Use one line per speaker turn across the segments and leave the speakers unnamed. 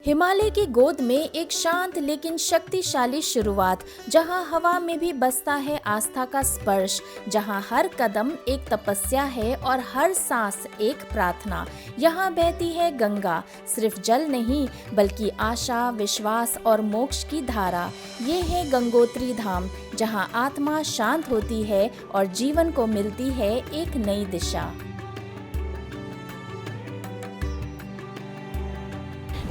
हिमालय की गोद में एक शांत लेकिन शक्तिशाली शुरुआत, जहां हवा में भी बसता है आस्था का स्पर्श, जहां हर कदम एक तपस्या है और हर सांस एक प्रार्थना। यहाँ बहती है गंगा, सिर्फ जल नहीं बल्कि आशा, विश्वास और मोक्ष की धारा। ये है गंगोत्री धाम, जहां आत्मा शांत होती है और जीवन को मिलती है एक नई दिशा।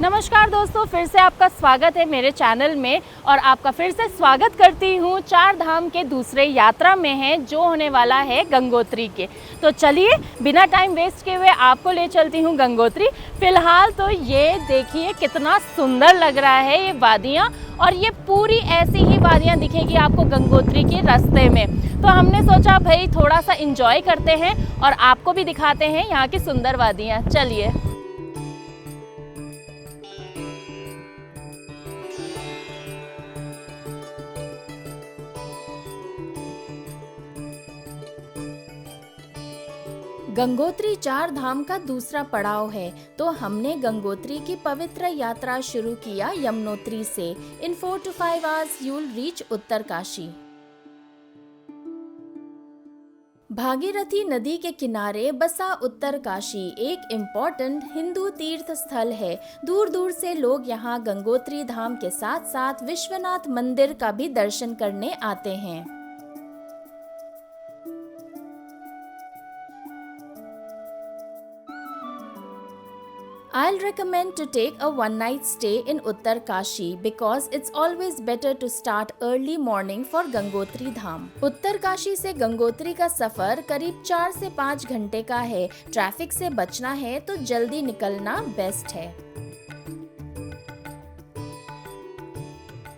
नमस्कार दोस्तों, फिर से आपका स्वागत है मेरे चैनल में और आपका फिर से स्वागत करती हूँ चार धाम के दूसरे यात्रा में है जो होने वाला है गंगोत्री के। तो चलिए बिना टाइम वेस्ट किए हुए आपको ले चलती हूँ गंगोत्री। फिलहाल तो ये देखिए कितना सुंदर लग रहा है ये वादियाँ, और ये पूरी ऐसी ही वादियाँ दिखेगी आपको गंगोत्री के रास्ते में। तो हमने सोचा भाई थोड़ा सा इंजॉय करते हैं और आपको भी दिखाते हैं यहाँ की सुंदर वादियाँ। चलिए।
गंगोत्री चार धाम का दूसरा पड़ाव है, तो हमने गंगोत्री की पवित्र यात्रा शुरू किया यमुनोत्री से। इन 4 to 5 hours you'll reach Uttarkashi. Bhagirathi नदी के किनारे बसा उत्तरकाशी एक इम्पोर्टेंट हिंदू तीर्थ स्थल है। दूर दूर से लोग यहाँ गंगोत्री धाम के साथ साथ विश्वनाथ मंदिर का भी दर्शन करने आते हैं। I'll recommend to take a one-night stay in Uttarkashi because it's always better to start early morning for Gangotri धाम। उत्तरकाशी से गंगोत्री का सफर करीब 4 से 5 घंटे का है। ट्रैफिक से बचना है तो जल्दी निकलना बेस्ट है।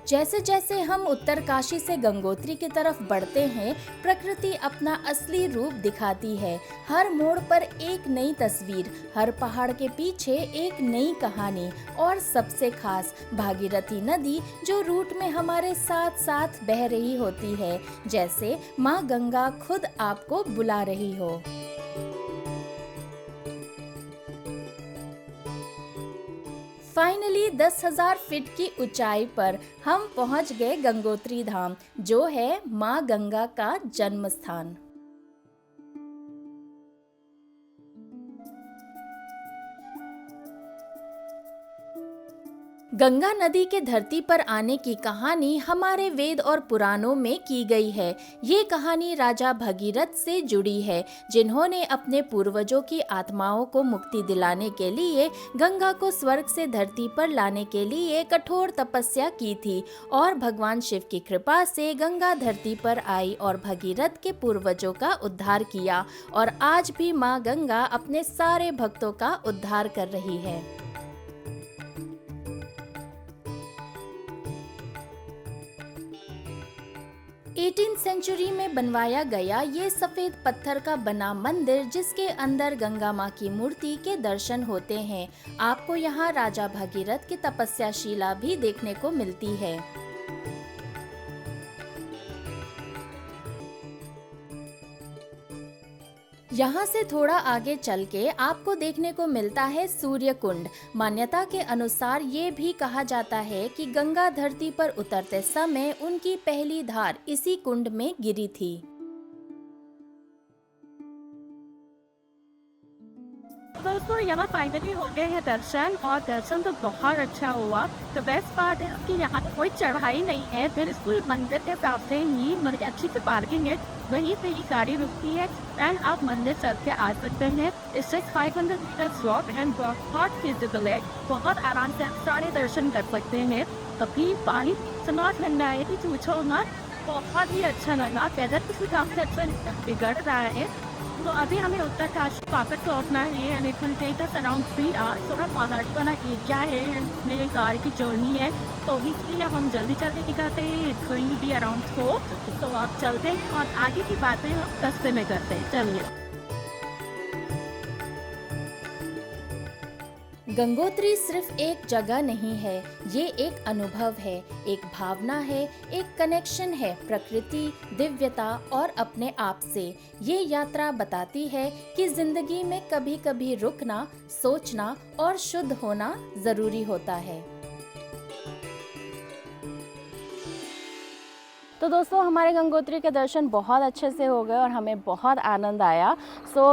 जैसे जैसे हम उत्तरकाशी से गंगोत्री की तरफ बढ़ते हैं, प्रकृति अपना असली रूप दिखाती है। हर मोड़ पर एक नई तस्वीर, हर पहाड़ के पीछे एक नई कहानी, और सबसे खास भागीरथी नदी जो रूट में हमारे साथ साथ बह रही होती है, जैसे माँ गंगा खुद आपको बुला रही हो। फाइनली 10,000 फीट की ऊंचाई पर हम पहुंच गए गंगोत्री धाम, जो है माँ गंगा का जन्म स्थान। गंगा नदी के धरती पर आने की कहानी हमारे वेद और पुराणों में की गई है। ये कहानी राजा भगीरथ से जुड़ी है, जिन्होंने अपने पूर्वजों की आत्माओं को मुक्ति दिलाने के लिए गंगा को स्वर्ग से धरती पर लाने के लिए कठोर तपस्या की थी, और भगवान शिव की कृपा से गंगा धरती पर आई और भगीरथ के पूर्वजों का उद्धार किया, और आज भी माँ गंगा अपने सारे भक्तों का उद्धार कर रही है। 18th सेंचुरी में बनवाया गया ये सफेद पत्थर का बना मंदिर, जिसके अंदर गंगा माँ की मूर्ति के दर्शन होते हैं। आपको यहाँ राजा भगीरथ की तपस्या शिला भी देखने को मिलती है। यहाँ से थोड़ा आगे चल के आपको देखने को मिलता है सूर्य कुंड। मान्यता के अनुसार ये भी कहा जाता है कि गंगा धरती पर उतरते समय उनकी पहली धार इसी कुंड में गिरी थी।
दोस्तों यहाँ फाइनली हो गए हैं दर्शन, और दर्शन तो बहुत अच्छा हुआ। तो बेस्ट पार्ट है कि यहाँ कोई चढ़ाई नहीं है, फिर स्कूल मंदिर के सामने ही मतलब अच्छी से पार्किंग है, वहीं पे ही गाड़ी रुकती है एंड आप मंदिर चल के आ सकते हैं। इससे 500 मीटर वॉक एंड बहुत फिजिबल है, बहुत आराम से आप सारे दर्शन कर सकते हैं। अभी पानी इतना ठंडा है कि पूछो मत, बहुत ही अच्छा लगा। वेदर किसी काम से अच्छा बिगड़ रहा है। तो अभी हमें उत्तरकाशी वापस लौटना है and it will take us around 3 hours। थोड़ा पहाड़ वाला एरिया है, मेरे कार की जर्नी है, तो इसलिए हम जल्दी जल्दी निकलते हैं। It's going to be around 4, तो आप चलते हैं और आगे की बातें हम रास्ते में करते हैं। चलिए।
गंगोत्री सिर्फ एक जगह नहीं है, ये एक अनुभव है, एक भावना है, एक कनेक्शन है प्रकृति, दिव्यता और अपने आप से। ये यात्रा बताती है कि जिंदगी में कभी कभी रुकना, सोचना और शुद्ध होना जरूरी होता है।
तो दोस्तों, हमारे गंगोत्री के दर्शन बहुत अच्छे से हो गए और हमें बहुत आनंद आया।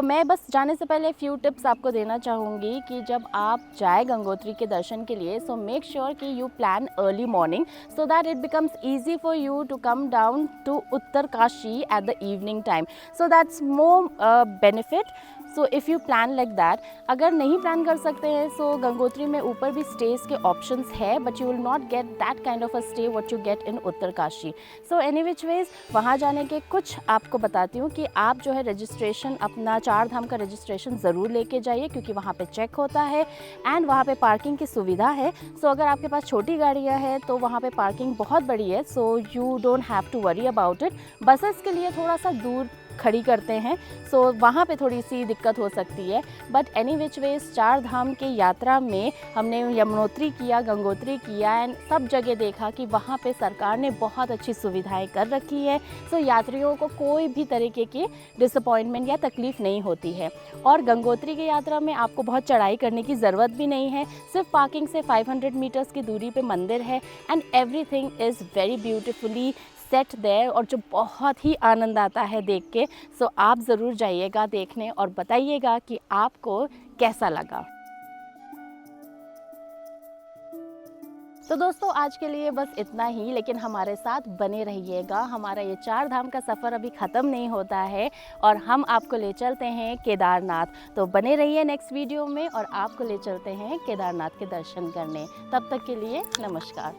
मैं बस जाने से पहले फ्यू टिप्स आपको देना चाहूँगी कि जब आप जाए गंगोत्री के दर्शन के लिए, मेक श्योर कि you plan early morning so that it becomes easy for you to come down to Uttarkashi at the evening time, so that's more benefit. So if you plan like that, अगर नहीं plan कर सकते हैं गंगोत्री में ऊपर भी stage के options है, but you will not get that kind of a stay what you get in Uttarkashi. Any which ways, वहाँ जाने के कुछ आपको बताती हूँ कि आप जो है रजिस्ट्रेशन, अपना 4 धाम का रजिस्ट्रेशन ज़रूर लेके जाइए, क्योंकि वहाँ पे चेक होता है एंड वहाँ पे पार्किंग की सुविधा है। अगर आपके पास छोटी गाड़ियाँ हैं तो वहाँ पे पार्किंग बहुत बड़ी है, you don't have to worry about it. Buses के लिए थोड़ा सा दूर खड़ी करते हैं, वहाँ पे थोड़ी सी दिक्कत हो सकती है। बट एनी विच वेज, 4 धाम की यात्रा में हमने यमुनोत्री किया, गंगोत्री किया एंड सब जगह देखा कि वहाँ पे सरकार ने बहुत अच्छी सुविधाएं कर रखी है। यात्रियों को कोई भी तरीके की डिसअपॉइंटमेंट या तकलीफ़ नहीं होती है। और गंगोत्री की यात्रा में आपको बहुत चढ़ाई करने की ज़रूरत भी नहीं है, सिर्फ पार्किंग से 500 मीटर्स की दूरी पे मंदिर है and everything is very beautifully set there, और जो बहुत ही आनंद आता है देख के। आप ज़रूर जाइएगा देखने और बताइएगा कि आपको कैसा लगा। दोस्तों, आज के लिए बस इतना ही, लेकिन हमारे साथ बने रहिएगा। हमारा ये 4 धाम का सफ़र अभी ख़त्म नहीं होता है और हम आपको ले चलते हैं केदारनाथ। बने रहिए नेक्स्ट वीडियो में और आपको ले चलते हैं केदारनाथ के दर्शन करने। तब तक के लिए नमस्कार।